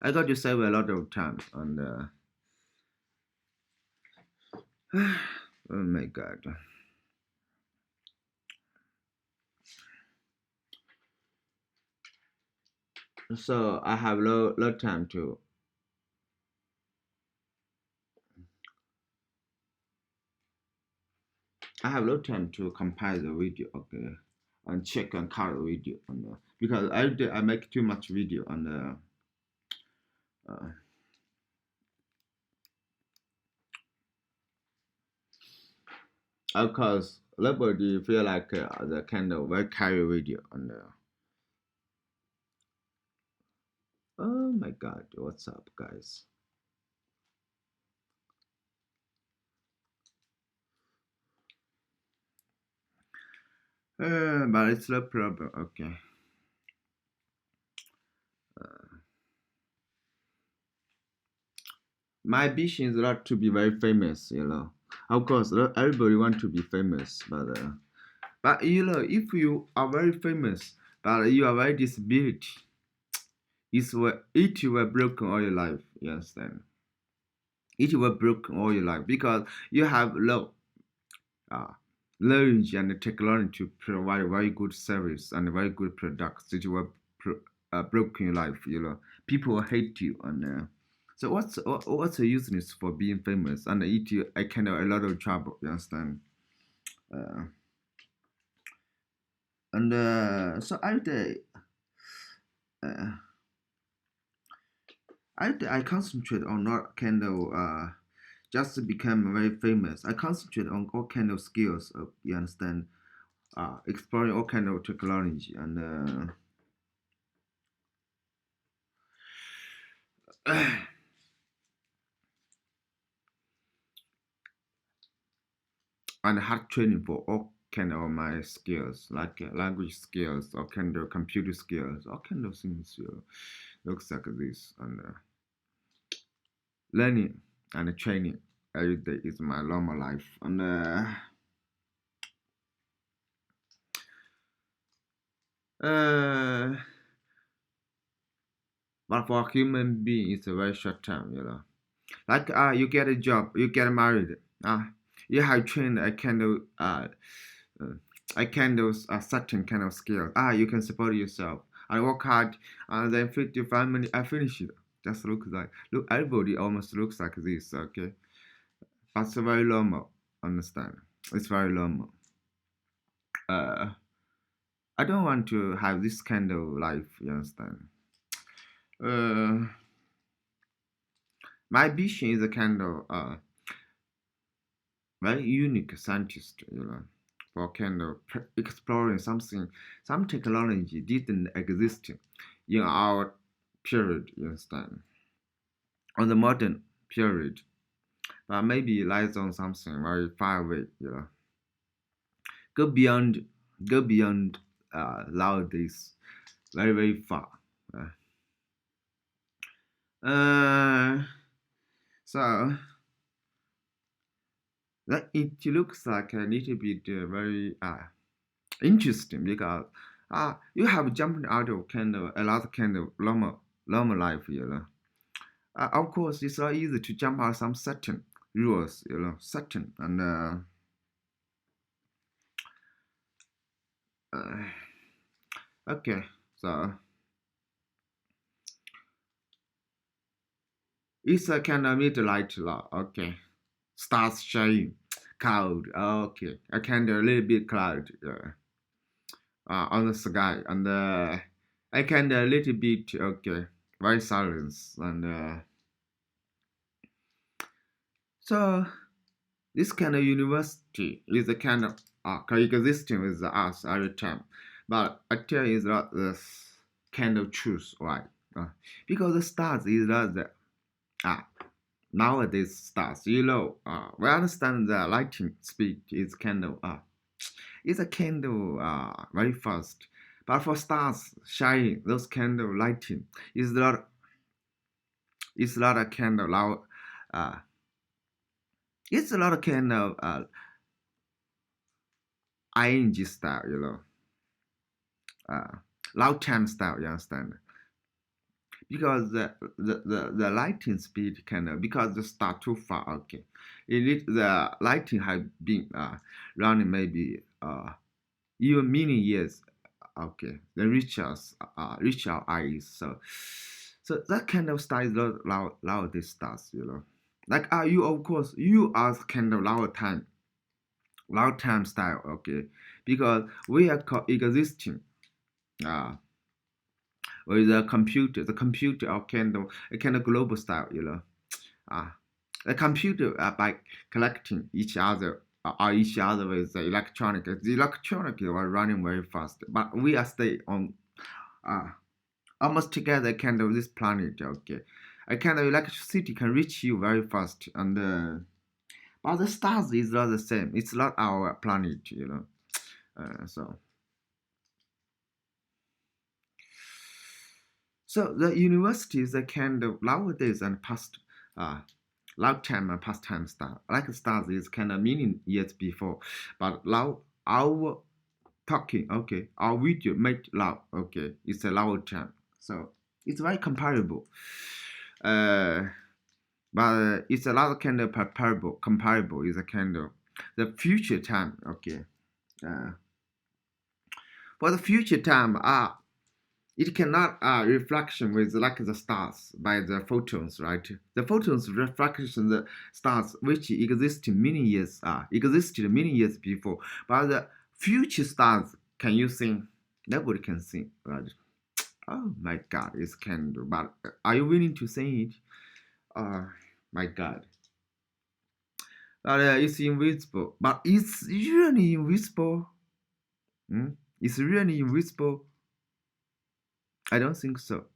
I got to save a lot of time on the. Oh my god. So I have lot time to. I have no time to compile the video, okay, and check and cut the video on the, because I make too much video on the. Of course, nobody feel like the kind of very carry video on the. Oh my god, what's up, guys? But it's no problem, okay. My ambition is not to be very famous, you know. Of course, not everybody want to be famous, but you know, if you are very famous, but you are very disability, it will broken all your life. You understand? It will broken all your life because you have low uh, knowledge and technology to provide very good service and very good products. It will broken your life. You know, people will hate you and. So what's the useness for being famous and it I kind of a lot of trouble, you understand? Uh, and so uh, I concentrate on not kind of just to become very famous. I concentrate on all kind of skills. You understand? Exploring all kind of technology and hard training for all kind of my skills, like language skills, all kind of computer skills, all kind of things. Looks like this and learning and training every day is my normal life and. Uh, but for human being, it's a very short time, you know. Like you get a job, you get married, you have trained uh a kind of a certain kind of skill. You can support yourself. I work hard, and then 55 minutes I finish it. Just looks like everybody almost looks like this, okay? That's very normal. Understand? It's very normal. Uh, I don't want to have this kind of life. You understand? Uh, my vision is a kind of very unique scientist, you know, for kind of exploring something, some technology didn't exist in our period, you understand, on the modern period, but maybe lies on something very far away, you know, go beyond, go beyond nowadays, very very far. Uh, so that it looks like a little bit very interesting because you have jumped out of kind of a lot of kind of normal life, you know. Of course, it's not easy to jump out some certain rules, you know, certain and uh, okay, so it's a kind of midnight law. Okay, stars shine, cloud. Okay, a kind of a little bit cloud on the sky and I kind of a little bit okay, very silence and. So this kind of university is a kind of coexisting with us every time. But I tell you that this kind of truth, right? Because the stars is not the uh, nowadays stars, you know, we understand the lighting speed is kind of it's a kind of very fast. But for stars shining, those kind of lighting is not a kind of loud. Uh, it's a lot of kind of ing style, you know, loud time style, you understand? because the lighting speed can because the star too far. Okay, the lighting has been running maybe even many years. Okay, then reach our eyes. So that kind of star is nowadays stars. Like you of course you are kind of loud time style. Okay, because we are coexisting. Uh, with the computer are kind of global style, Uh, the computer by collecting each other or each other with the electronic. The electronic are running very fast, but we are stay on uh, almost together kind of this planet. Okay, a kind of electricity can reach you very fast, and but the stars is not the same. It's not our planet, so. So the universities are kind of nowadays and past uh, long time and past time star. Like stars is kind of many years before, but now our talking, okay, our video made loud, okay, it's a loud time. So it's very comparable. Uh, but it's a lot of kind of comparable is a kind of the future time, okay. Uh, for the future time, it cannot reflection with like the stars by the photons, right? The photons reflection the stars which existed many years before, but the future stars can you see? Nobody can see, right? Oh my God, it's kind of. But are you willing to see it? Oh my God, but it's invisible. But it's really invisible. Hmm? It's really invisible. I don't think so.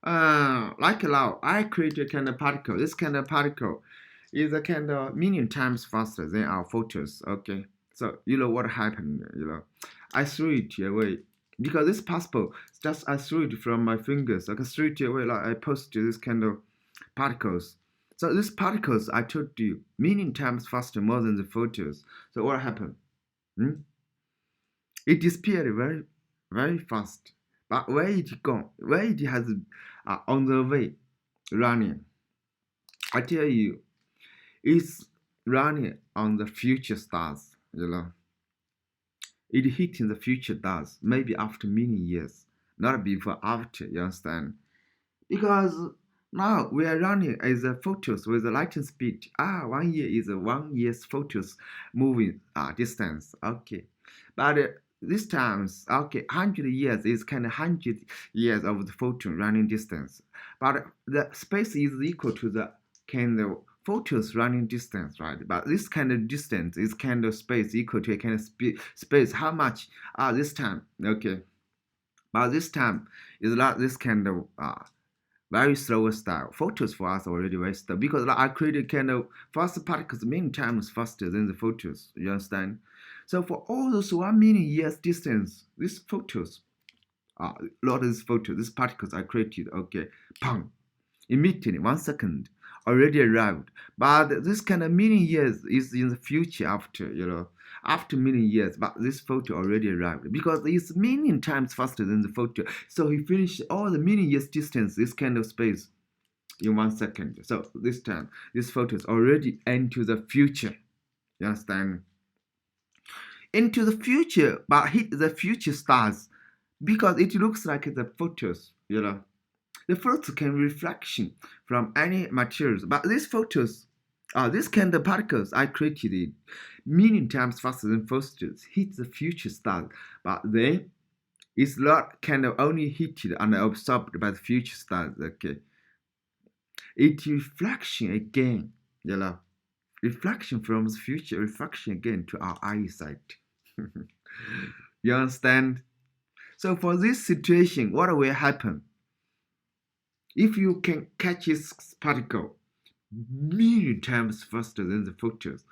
Like now, I create a kind of particle. This kind of particle is a kind of million times faster than our photos. Okay, so you know what happened? I threw it away because it's possible. Just I threw it from my fingers. I can throw it away. Like I posted this kind of particles. So these particles, I told you, million times faster more than the photos. So what happened? Hmm? It disappeared very, very fast. But where it gone? Where it has on the way running? I tell you, it's running on the future stars. It hitting the future stars maybe after many years, not before. After, you understand? Because now we are running as a photos with a light speed. 1 year is a 1 year's photos moving distance. Okay, but this times okay 100 years is kind of 100 years of the photon running distance. But the space is equal to the kind of photos running distance, right? But this kind of distance is kind of space equal to a kind of space. How much? This time, okay. But this time is not this kind of very slow style. Photos for us already very slow because I created kind of fast particles many times faster than the photos. You understand? So for all those 1 million years distance, these photos, a lot of these photos, these particles I created, okay, pang, immediately 1 second already arrived. But this kind of million years is in the future after many years, but this photo already arrived because it's million times faster than the photo. So he finished all the million years distance, this kind of space, in 1 second. So this time, this photo is already into the future. You understand? Into the future, but hit the future stars because it looks like the photos. The photos can reflection from any materials, but these photos, these kind of particles I created it million times faster than photos hit the future stars, but then it's not kind of only hit and absorbed by the future stars. Okay, it reflection again, reflection from the future, reflection again to our eyesight. You understand? So for this situation, what will happen? If you can catch this particle million times faster than the photos,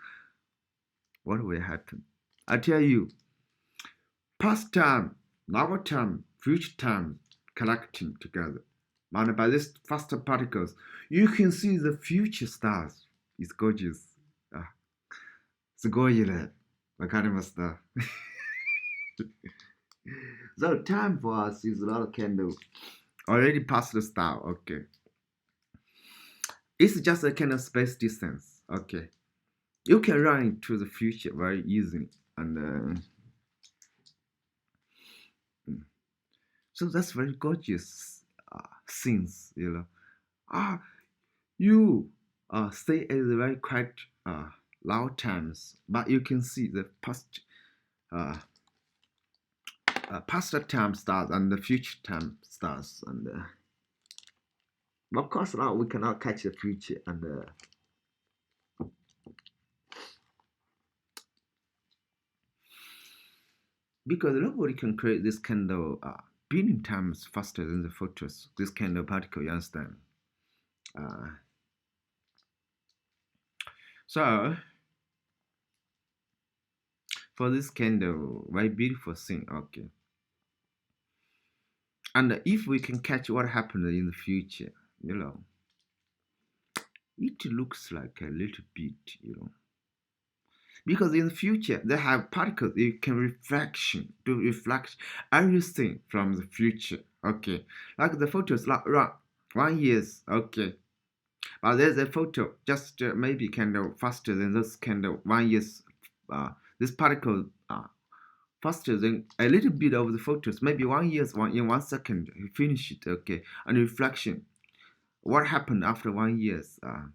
what will happen? I tell you, past time, now time, future time collecting together. And by these faster particles, you can see the future stars. It's gorgeous. すごいね。わかりました。So time for us is a lot of candle already past the star. Okay, it's just a kind of space distance. Okay, you can run into the future very easily, and so that's very gorgeous scenes. Ah, you stay at the very quiet loud times, but you can see the uh, past time stars and the future time stars, and of course now we cannot catch the future, and because nobody can create this kind of billion times faster than the photos, this kind of particle, you understand? Uh, so for this kind of very beautiful thing, okay. And if we can catch what happened in the future, you know, it looks like a little bit, because in the future they have particles they can reflect everything from the future. Okay, like the photos like 1 years. Okay, but there's a photo just maybe kind of faster than this kind of 1 years. This particle faster than a little bit of the photos, maybe 1 years, in 1 second you finish it. Okay, and reflection what happened after 1 year.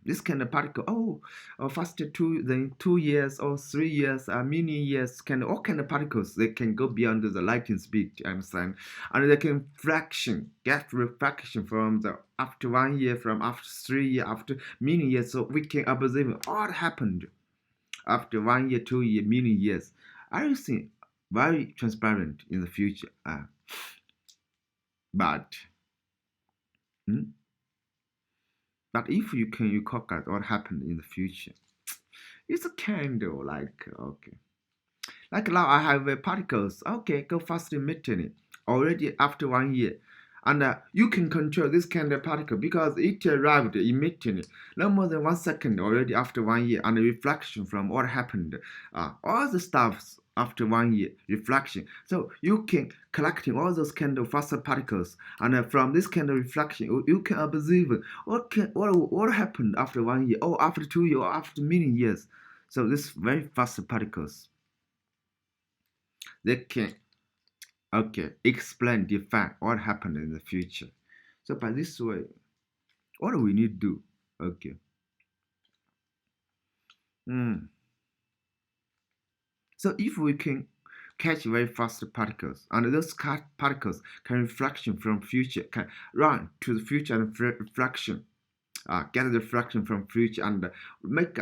This kind of particle, faster than 2 years or 3 years, many years, all kind of particles, they can go beyond the lighting speed, you understand? And they can get refraction from the after 1 year, from after 3 years, after many years, so we can observe what happened after 1 year, 2 year, many years. Everything very transparent in the future. But hmm? But if you can you calculate what happened in the future, it's a kind of like okay. Like now I have particles. Okay, go faster emitting it already after 1 year. And you can control this kind of particle because it arrived emitting it no more than 1 second already after 1 year, and the reflection from what happened, all the stuffs after 1 year reflection. So you can collecting all those kind of faster particles, and from this kind of reflection, you can observe what happened after 1 year, or after 2 years, or after many years. So this very fast particles, they can explain define what happened in the future. So by this way, what do we need to do? Okay. So if we can catch very fast particles, and those particles can reflection from future, can run to the future and reflection, get the reflection from future, and make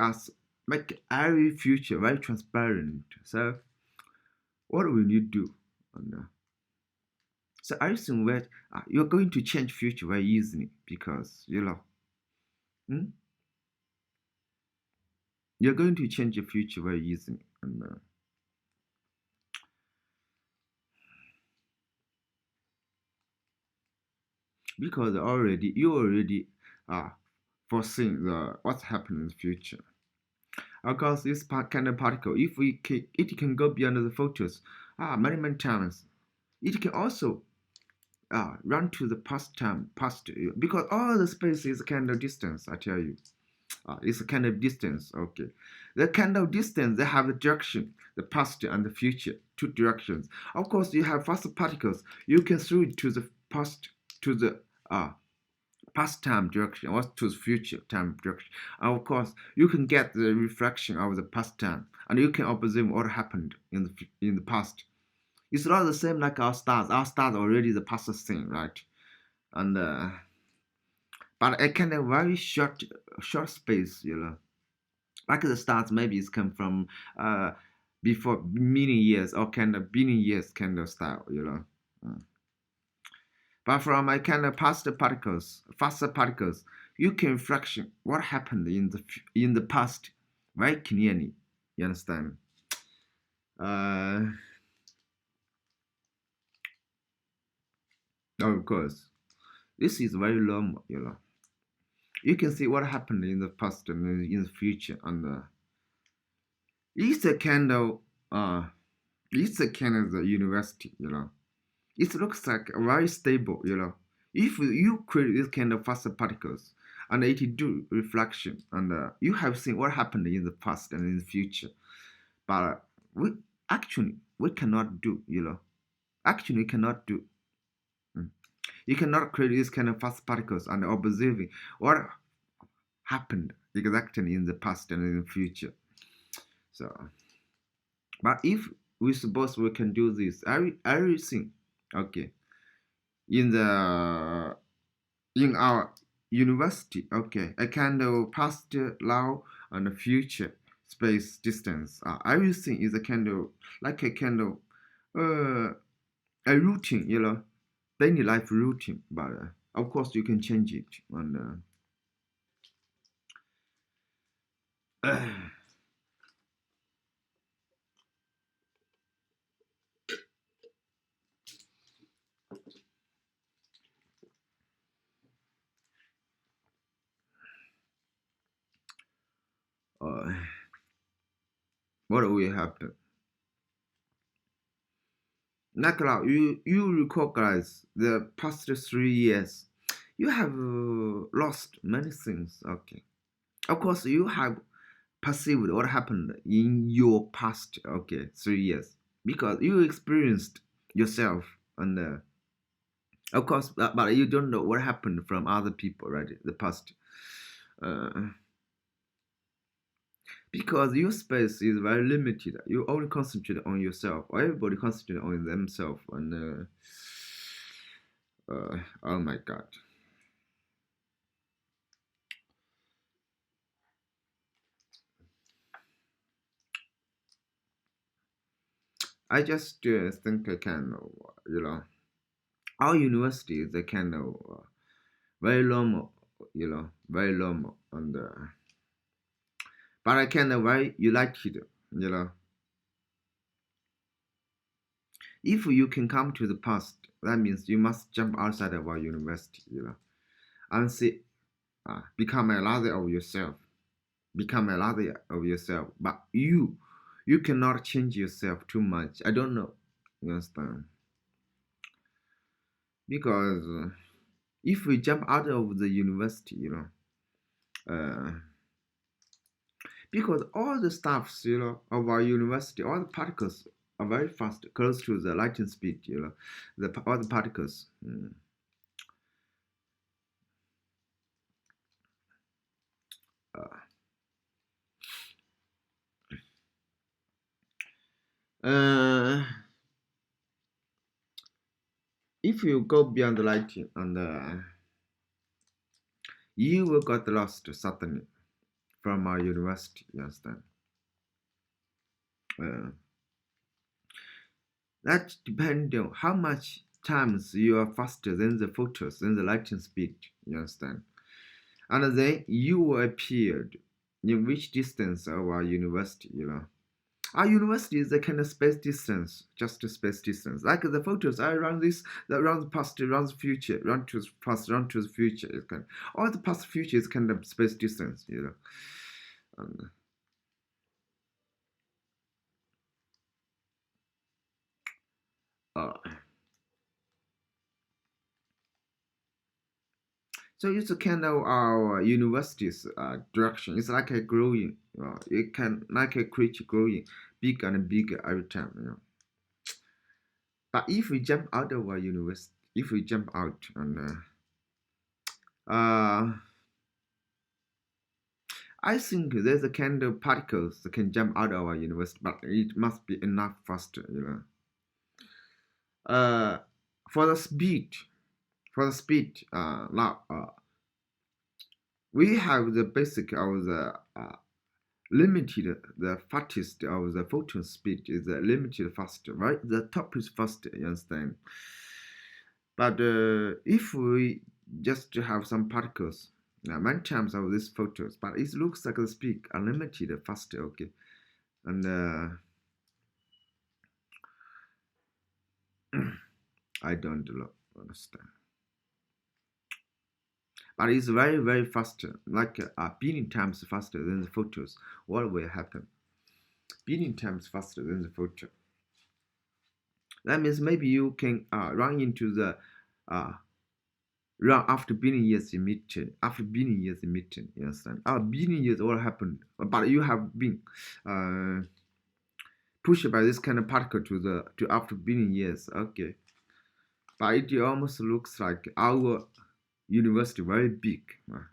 every future very transparent. So what do we need to do? And, so I assume that you're going to change future very easily because you're going to change your future very easily, and because you already foreseeing what's happening in the future. Of course, this kind of particle, if it can go beyond the photos, many times, it can also run to the past because all the space is kind of distance. I tell you, it's a kind of distance. Okay, the kind of distance they have the direction, the past and the future, two directions. Of course, you have fast particles. You can throw it to the past, to the past time direction, or to the future time direction. And of course, you can get the reflection of the past time, and you can observe what happened in the past. It's not the same like our stars. Our stars already the past thing, right? And but a kind of very short space, like the stars maybe it's come from before many years, or kind of billion years kind of style, But from a kind of faster particles, you can reflection what happened in the past very clearly. You understand? Of course, this is very long. You can see what happened in the past and in the future, and it's a kind of the university. it looks like very stable, If you create this kind of faster particles and it do reflection, and you have seen what happened in the past and in the future, but we we cannot do, Actually, we cannot do. Mm. You cannot create this kind of fast particles and observing what happened exactly in the past and in the future. So, but if we suppose we can do this, everything, okay, in the in our university, okay, a kind of past, now, and future space distance. Everything is a kind of like a kind of a routine, daily life routine. But of course, you can change it. And uh, what will happen? Nakala, you recognize the past 3 years. You have lost many things. Okay, of course, you have perceived what happened in your past. Okay, 3 years because you experienced yourself, and of course, but you don't know what happened from other people, right? The past. Uh, because your space is very limited. You only concentrate on yourself. Everybody concentrate on themselves, and oh my god. I just think I can, our university is a kind of very normal, very normal, and but I kind of very united, you know. If you can come to the past, that means you must jump outside of our university, and see, become a lot of yourself, become a lot of yourself. But you cannot change yourself too much. I don't know, you understand? Because if we jump out of the university, uh, because all the stuffs, of our university, all the particles are very fast, close to the light speed, all the particles. Uh, if you go beyond the lighting, and you will get lost suddenly from our university, you understand? Uh, that depends on how much times you are faster than the photons, than the lighting speed, you understand? And then you appeared in which distance of our university, Our university is a kind of space distance, just a space distance. Like the photos, I run this, that runs past, runs future, run to the past, run to the future. It's kind of, all the past future is kind of space distance, And, uh, so it's a kind of our university's direction. It's like a growing, it can like a creature growing bigger and bigger every time, But if we jump out of our university, if we jump out, and I think there's a kind of particles that can jump out of our universe, but it must be enough faster, For the speed, now we have the basic of the limited, the fastest of the photon speed is limited faster, right? The top is faster, you understand? But if we just have some particles, many times of these photos, but it looks like the speed unlimited faster, okay? And I don't understand. But it's very, very faster, like a billion times faster than the photos. What will happen? Billion times faster than the photo. That means maybe you can run into the run after billion years in meeting, after billion years in meeting, you understand? Billion years what happened, but you have been uh, pushed by this kind of particle to after billion years, okay. But it almost looks like our university very big.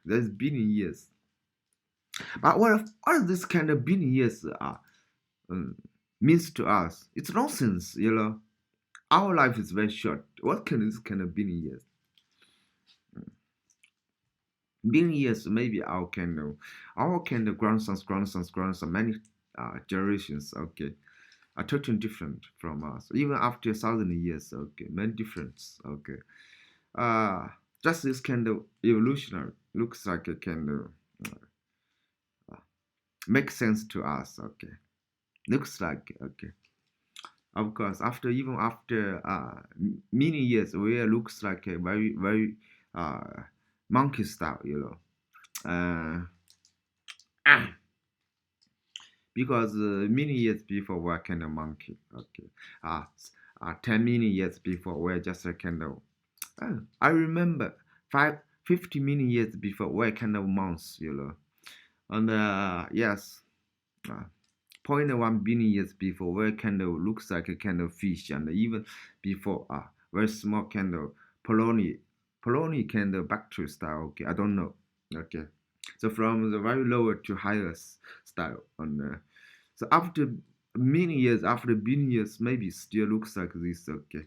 There's billion years. But what this kind of billion years um, means to us? It's nonsense, you know. Our life is very short. What can this kind of billion years? Billion years, maybe our kind of grandsons, many generations, okay, are totally different from us. Even after 1,000 years, okay, many difference, okay. Uh, just this kind of evolutionary looks like a kind of makes sense to us, okay. Looks like, okay. Of course, after many years, we looks like a very monkey style, you know. Because many years before we're kind of monkey, okay. 10 million years before we're just a kind of. I remember 50 million years before we're kind of mouse, you know. And yes, uh, zero point 0.1 billion years before where kind of looks like a kind of fish, and even before very small kind of polony kind of bacteria style, okay, I don't know, okay. So from the very lower to highest style, and so after many years, after billion years, maybe still looks like this, okay.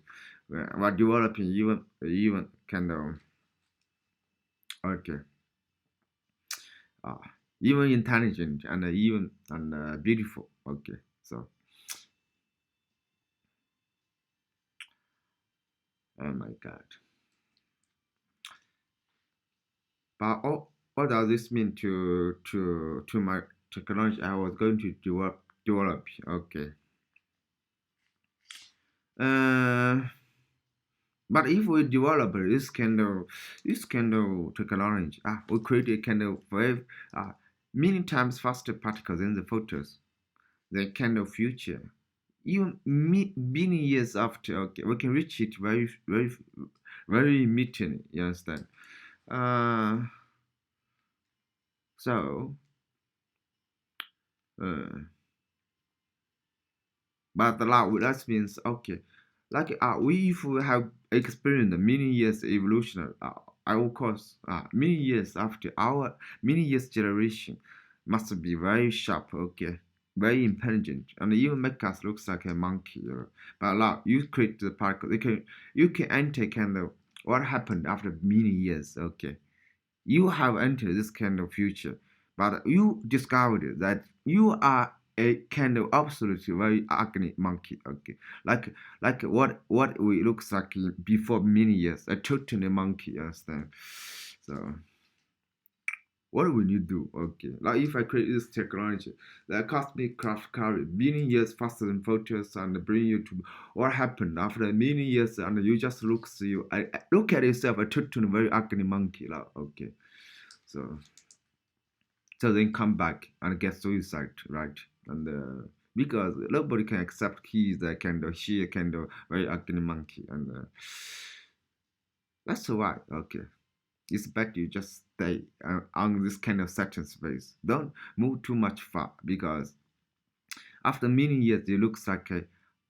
We're developing even kind of, okay, uh, even intelligent and even and beautiful, okay. So oh my god. But what does this mean to my technology I was going to develop? Okay. Uh, but if we develop this kind of technology, we create a kind of very many times faster particles in the photos, the kind of future. Even billion years after, okay, we can reach it very immediately. You understand? Uh, so. Uh, But now that means okay, like we if we have experienced many years evolution, of course, many years after our many years generation must be very sharp, okay, very intelligent, and even make us looks like a monkey. You know? But now you create the particle, you can enter kind of what happened after many years, okay. You have entered this kind of future, but you discovered that you are a kind of absolutely very ugly monkey. Okay, like what we looks like before many years, a totally monkey. You understand? So what will you do? Okay, like if I create this technology that cost me craft carry billion years faster than photos and bring you to what happened after many years, and you just look at yourself a totally very ugly monkey. Like, okay. So then come back and get suicide, right? And because nobody can accept he is a kind of she a kind of very ugly monkey, and that's why, okay, it's better you just stay on this kind of certain space. Don't move too much far, because after many years it looks like a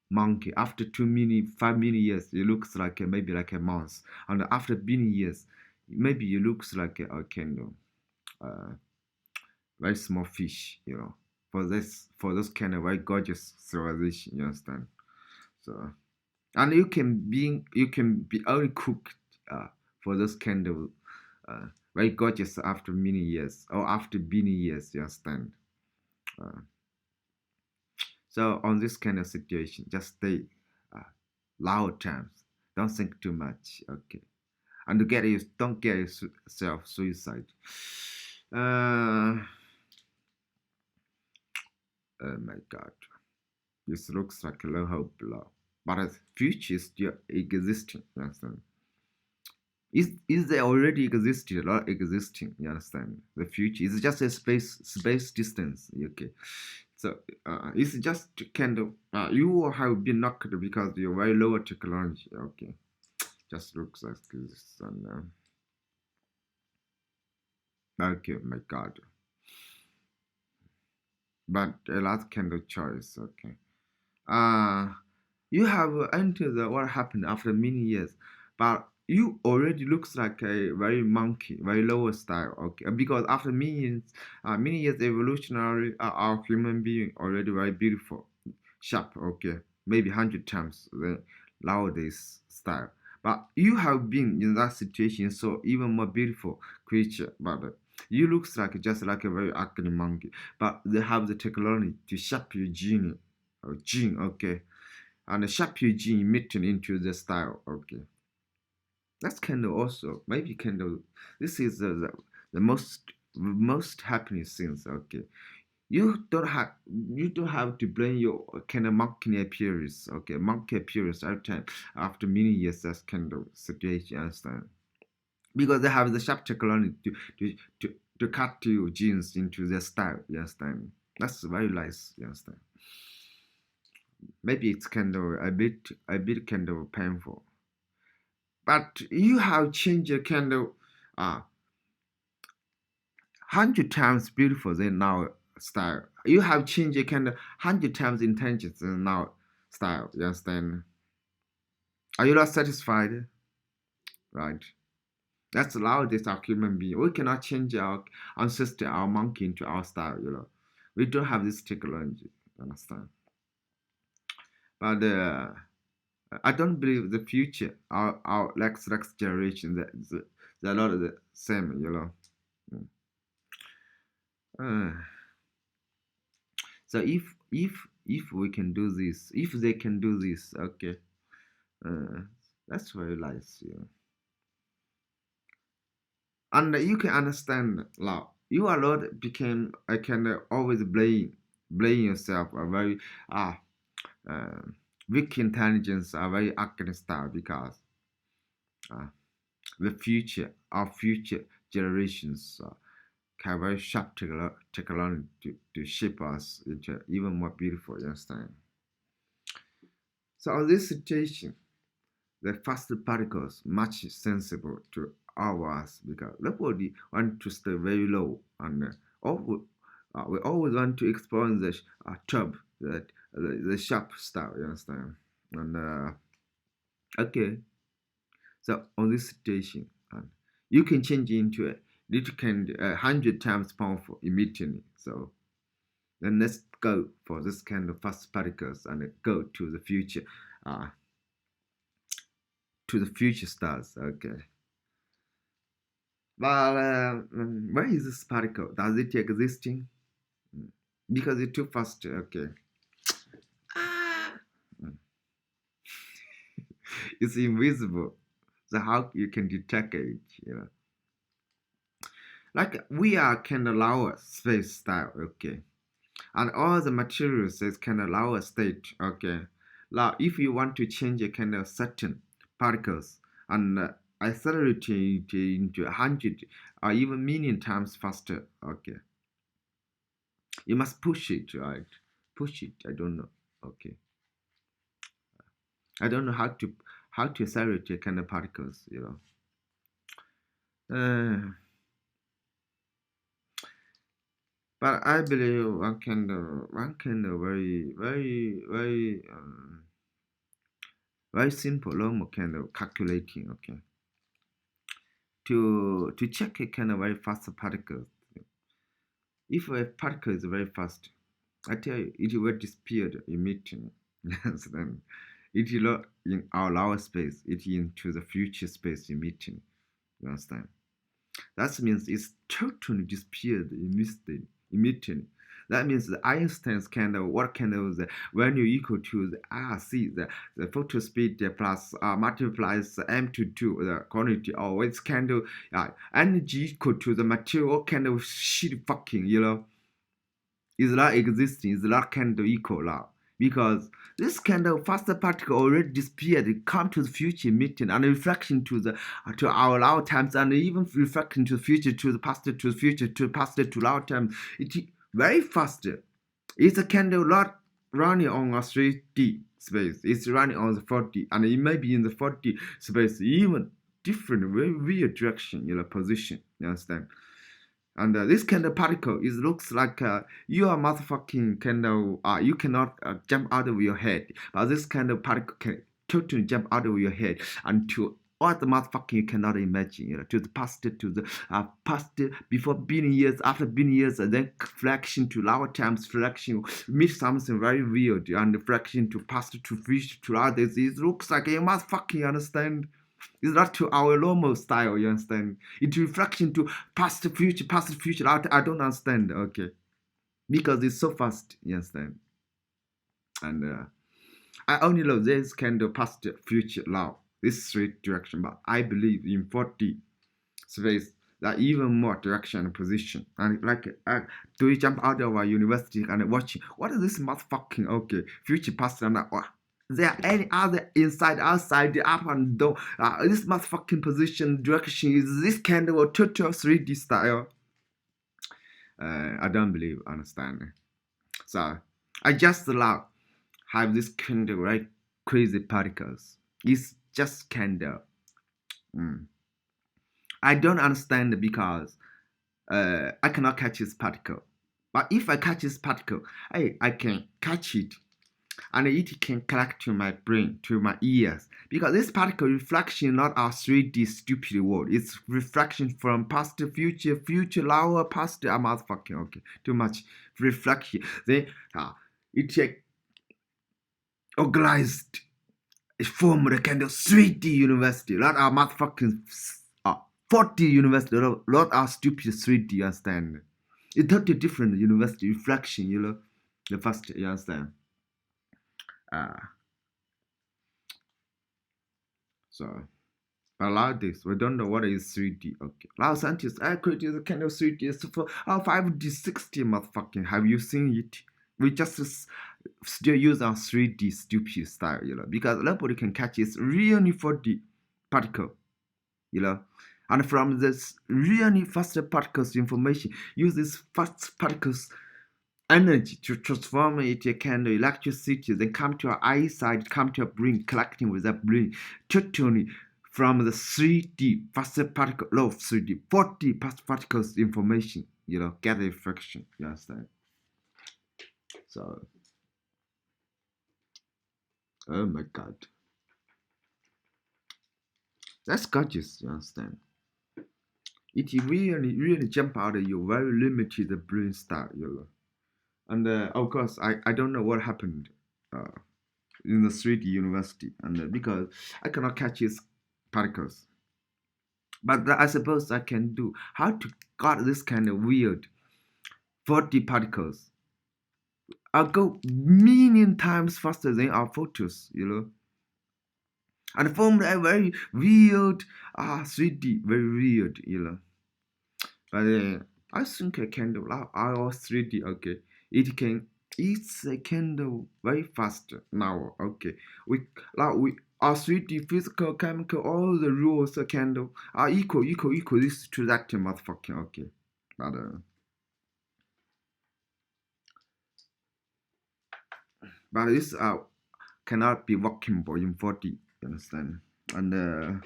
monkey. After 5 million years it looks like maybe like a mouse, and after billion years maybe it looks like a kind of very small fish, you know, for this kind of very gorgeous civilization, you understand? So and you can be only cooked for this kind of very gorgeous after many years or after many years, you understand? Uh, so on this kind of situation, just stay loud times. Don't think too much, okay? And don't get yourself suicide. Uh, oh my God. This looks like a low hope below. But the future is still existing, you understand? Is there already existing or not existing, you understand? The future is just a space distance, okay? So it's just kind of you have been knocked because you're very lower technology. Okay, just looks like this. And okay, my God, but a lot kind of choice. Okay, uh you have entered what happened after many years, but you already looks like a very monkey, very lower style. Okay, because after many years evolutionary, our human being already very beautiful, sharp. Okay, maybe 100 times the nowadays style. But you have been in that situation, so even more beautiful creature. But you looks like just like a very ugly monkey. But they have the technology to shape your gene. Okay, and a sharp gene emitting into the style. Okay, that's kind of also maybe kind of this is the most happiness things. Okay, you don't have to blame your kind of monkey appearance. Okay, monkey appearance every time after many years. That's kind of situation. Understand? Because they have the sharp technology to to to cut your genes into their style. You understand? That's very nice. You understand? Maybe it's kind of a bit kind of painful. But you have changed your kind of 100 times beautiful than now style. You have changed your kind of 100 times intentions than now style. You understand? Are you not satisfied? Right. That's allowed this our human being. We cannot change our ancestor, our monkey into our style. We don't have this technology. Understand? But I don't believe the future, our next generation, they're not the same. Uh, so if we can do this, if they can do this, okay, uh, that's very nice. And you can understand now. You are not became I can always blame yourself a very uh, weak intelligence, a very arrogant style because uh, our future generations have very sharp technology to shape us into even more beautiful. You understand? So in this situation, the faster particles much sensible to ours because nobody want to stay very low and we always want to expose the top that the sharp stuff. You understand? And okay, so on this situation, you can change into a little kind 100 times powerful immediately. So then let's go for this kind of fast particles and go to the future. To the future stars. Okay. Well, where is this particle? Does it existing? Because it's too fast. Okay. Mm. It's invisible. So how you can detect it? Like we are kind of lower space style. Okay. And all the materials is kind of lower state. Okay. Now, if you want to change a kind of certain particles and accelerate it into 100 or even million times faster, okay, you must push it, right? Push it. I don't know. Okay. I don't know how to accelerate a kind of particles. But I believe one kind of very simple normal kind of calculating. Okay. To check a kind of very fast particle. If a particle is very fast, I tell you, it will disappear immediately. Yes, then it will not in our lower space, it into the future space immediately. You understand? That means it's totally disappeared immediately. That means the Einstein's kind of what kind of the when you equal to the RC, the photo speed plus multiplies m to 2, the quantity, or it's kind of energy equal to the material kind of shit fucking. Is not existing, is not kind of equal now. Because this kind of faster particle already disappeared, it come to the future emitting and reflection to our lower times and even reflecting to the future, to the past, to the future, to the past, to lower times. It very faster. It's a candle not running on a 3D space. It's running on the 4D, and it may be in the 4D space even different, very weird direction, position. You understand? And this kind of particle, it looks like you are motherfucking kind of, you cannot jump out of your head. But this kind of particle can totally jump out of your head and to all the motherfucking you cannot imagine, to the past, to the past, before billion years, after billion years, and then fraction to lower times, fraction, meet something very weird, and fraction to past, to future, to others. It looks like you motherfucking understand. It's not to our normal style, you understand? It's reflection to past, future, past, future. I don't understand, okay? Because it's so fast, you understand? And I only know this kind of past, future, now. This straight direction, but I believe in 4D space that even more direction and position. And like, do we jump out of our university and watching, what is this motherfucking, okay, future, past, and there any other inside, outside, the up and down, this motherfucking position, direction, is this kind of a total 3D style? I don't believe, understand. So, I just love have this kind of right crazy particles. It's just kind of, I don't understand because I cannot catch this particle. But if I catch this particle, I can catch it and it can collect to my brain, to my ears. Because this particle reflection not a 3D stupid world. It's reflection from past to future, future, lower, past, motherfucking, okay, too much reflection. Then it organized, it formed a kind of 3D university. Not a motherfucking 4D university, not a stupid 3D, understand? It's totally different university reflection, the first, you understand? So I like this. We don't know what is 3D. Okay. A lot of scientists created a kind of 3D for 5D, 6D motherfucking. Have you seen it? We just still use our 3D stupid style, because nobody can catch this really 4D particle, And from this really fast particles information, use this fast particles energy to transform it into kind of electricity, then come to our eyesight, come to our brain, collecting with that brain, totally from the 3D fast particle, low 3D, 4D fast particles information, get the reflection, you understand? So, oh my god. That's gorgeous, you understand? It really jump out of your very limited brain style, And of course, I don't know what happened in the 3D university, and because I cannot catch its particles. But I suppose I can do how to got this kind of weird 4D particles. I'll go million times faster than our photos, and formed a very weird 3D, very weird, But I think I can do our 3D, okay. It's a kind of very fast now, okay. We our 3D physical, chemical, all the rules are equal. This to that motherfucking, okay. But this cannot be workable in 4D, you understand? And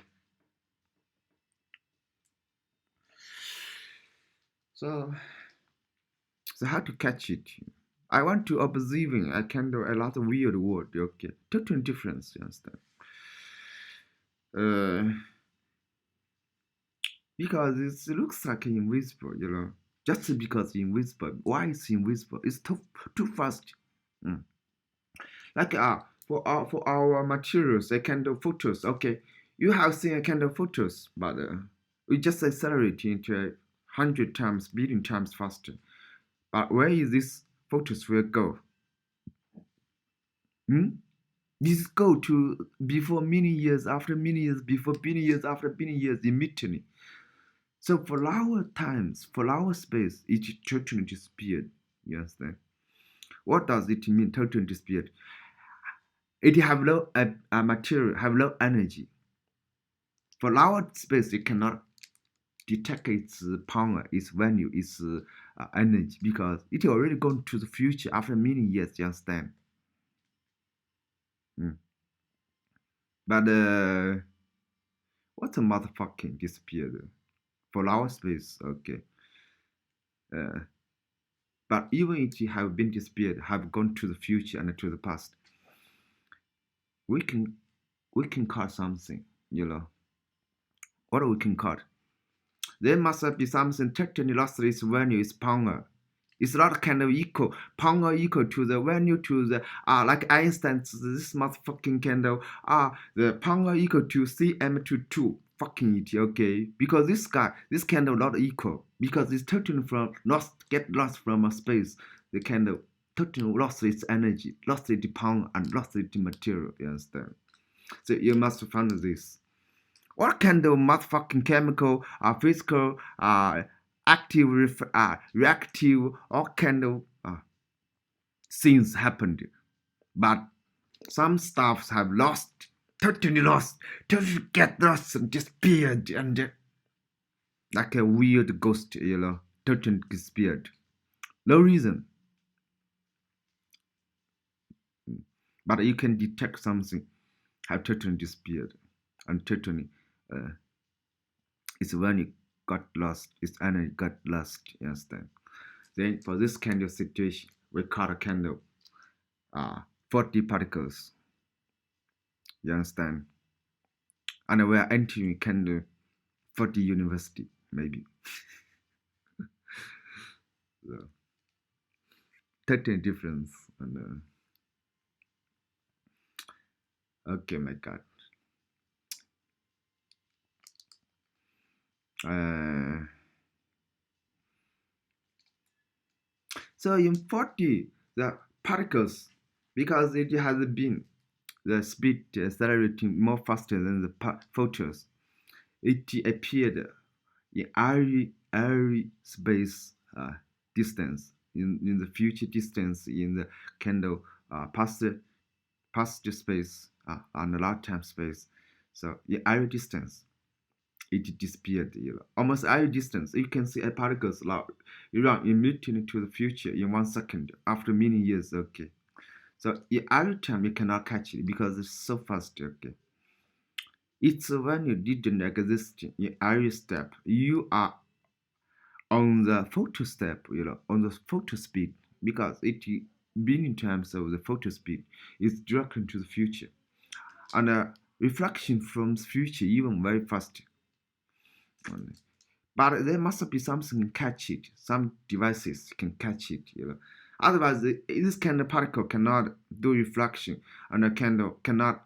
so how to catch it? I want to observing a kind of a lot of weird word, okay, total difference, you understand? Because it looks like invisible, just because it's invisible. Why it's invisible? It's too fast. Like for our materials, a kind of photos, okay, you have seen a kind of photos, but we just accelerate into 100 times, billion times faster. But where is this photos will go? This go to before many years, after many years, before billion years, after billion years, immediately. So for our times, for our space, it totally disappeared. You understand? What does it mean, totally disappeared? It have low material, have low energy. For our space, it cannot detect its power, its value, its energy, because it already gone to the future after many years. You understand? But what a motherfucking disappeared for our space. Okay. But even if it have been disappeared, have gone to the future and to the past, we can cut something. What we can cut? There must be something totally lost its value, its power. It's not kind of equal, power equal to the value to the, like Einstein, this motherfucking kind of, the power equal to cm to 2. Fucking it, okay? Because this kind of not equal, because it's totally get lost from a space. The kind of totally lost its energy, lost its power, and lost its material, you understand? So you must find this. What kind of motherfucking chemical, physical, active, reactive, all kind of things happened. But some stuffs have totally get lost and disappeared, and like a weird ghost, totally disappeared. No reason. But you can detect something have totally disappeared, and totally it's when it got lost, its energy got lost, you understand? Then for this kind of situation, we cut a kind of 40 particles, you understand? And we are entering kind of 40 university, maybe. So, 30 difference. And, okay, my God. So in 40, the particles, because it has been the speed accelerating more faster than the photons, it appeared in every space distance, in the future distance, in the kind of past space and lifetime space. So in every distance, it disappeared. Almost every distance, you can see a particles run immediately to the future in 1 second after many years. Okay, so in every time you cannot catch it because it's so fast. Okay, it's when you didn't exist in every step. You are on the photo step, on the photo speed, because it being in terms of the photo speed is directly to the future, and a reflection from the future even very fast. But there must be something can catch it. Some devices can catch it. Otherwise, this kind of particle cannot do reflection and cannot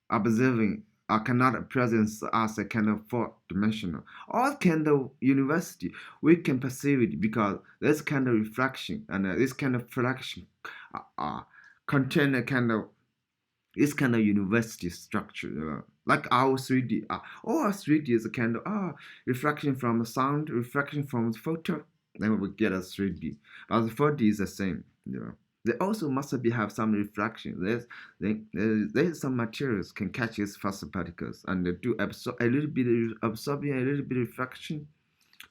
observing or cannot presence as a kind of four-dimensional. All kind of university, we can perceive it because this kind of reflection and this kind of reflection contain a kind of this kind of university structure, like our 3D. Our 3D is a kind of reflection from the sound, reflection from the photo, then we get a 3D. But the 4D is the same. They also must have some reflection. There's some materials can catch these fast particles and do absorbing a little bit of reflection,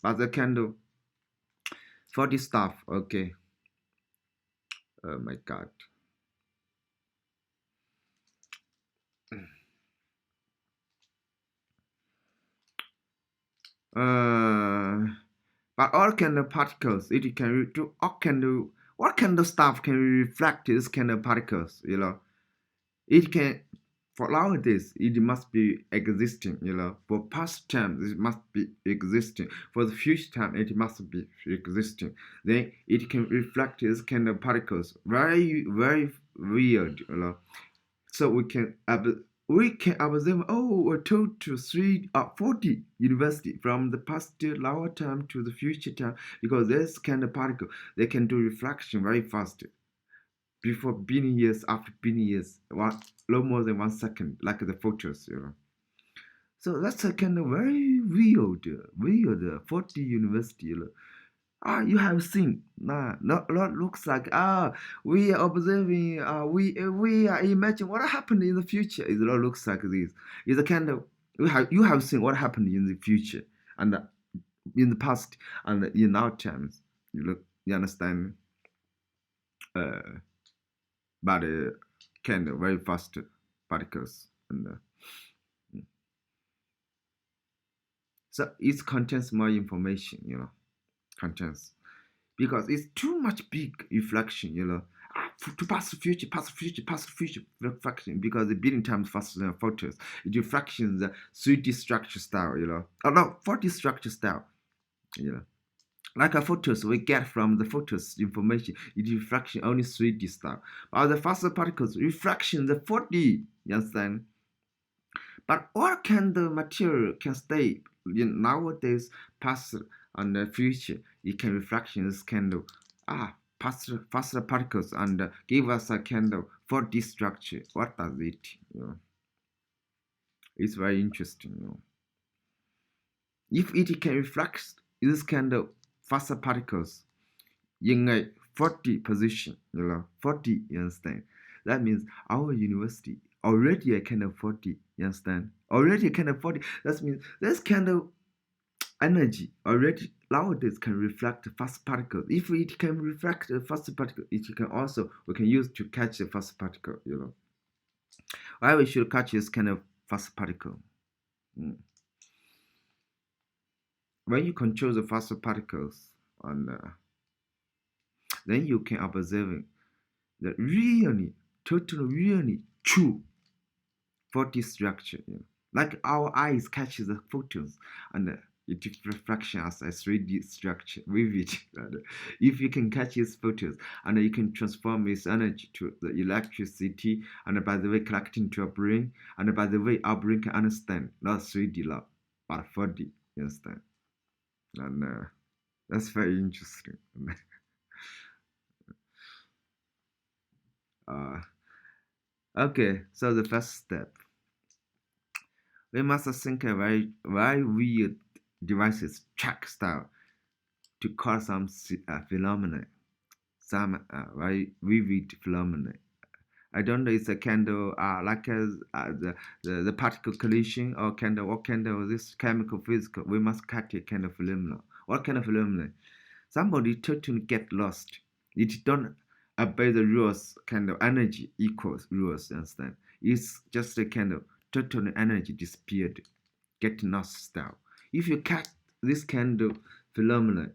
but the kind of 4D stuff. Okay. Oh my God. But all kind of particles, it can do all kind of what kind of stuff can reflect this kind of particles, It can, for nowadays, it must be existing, For past time, it must be existing. For the future time, it must be existing. Then it can reflect this kind of particles. Very, very weird, So we can observe a total 40 university from the past lower time to the future time, because this kind of particle they can do reflection very fast before billion years, after billion years, no more than 1 second, like the photos, So that's a kind of very weird 40 university. You have seen, not looks like, we are observing, we are imagine what happened in the future. It looks like this. It's a kind of, you have seen what happened in the future, and in the past and in our times. You understand? But kind of very fast particles, and so it contains more information, contains, because it's too much big reflection, to past future, past future, past future reflection, because the billion times faster than photos. It reflections the 3D structure style, Oh no, 4D structure style, Like a photos we get from the photos information, it reflection only 3D style. But the faster particles reflection the 4D, you understand? But all kind of material can stay in nowadays, past and the future. It can reflections kind of faster particles and give us a kind of 4D structure. What does it? It's very interesting. If it can reflect this kind of faster particles in a 40 position, 40, you understand? That means our university already a kind of 40, you understand? Already a kind of 40. That means this kind of energy already nowadays can reflect the fast particles. If it can reflect the fast particle, it can also, we can use to catch the fast particle, Why we should catch this kind of fast particle? When you control the fast particles, and then you can observe the really, totally, really true 4D structure. Like our eyes catches the photons and it reflection as a 3D structure vivid. If you can catch these photos and you can transform this energy to the electricity, and by the way collecting to our brain, and by the way our brain can understand not 3D love but 4D, you understand? And that's very interesting. Okay, so the first step, we must think a very weird devices track style to cause some phenomena, some very vivid phenomena. I don't know, it's a kind of like the particle collision, or kind of what kind of this chemical physical. We must catch a kind of phenomena. What kind of phenomena? Somebody totally get lost. It don't obey the rules. Kind of energy equals rules. Understand? It's just a kind of total energy disappeared, get lost style. If you catch this kind of phenomenon,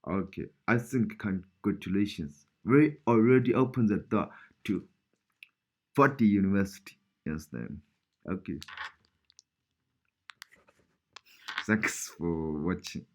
okay, I think congratulations. We already opened the door to 40 university. Understand? Okay. Thanks for watching.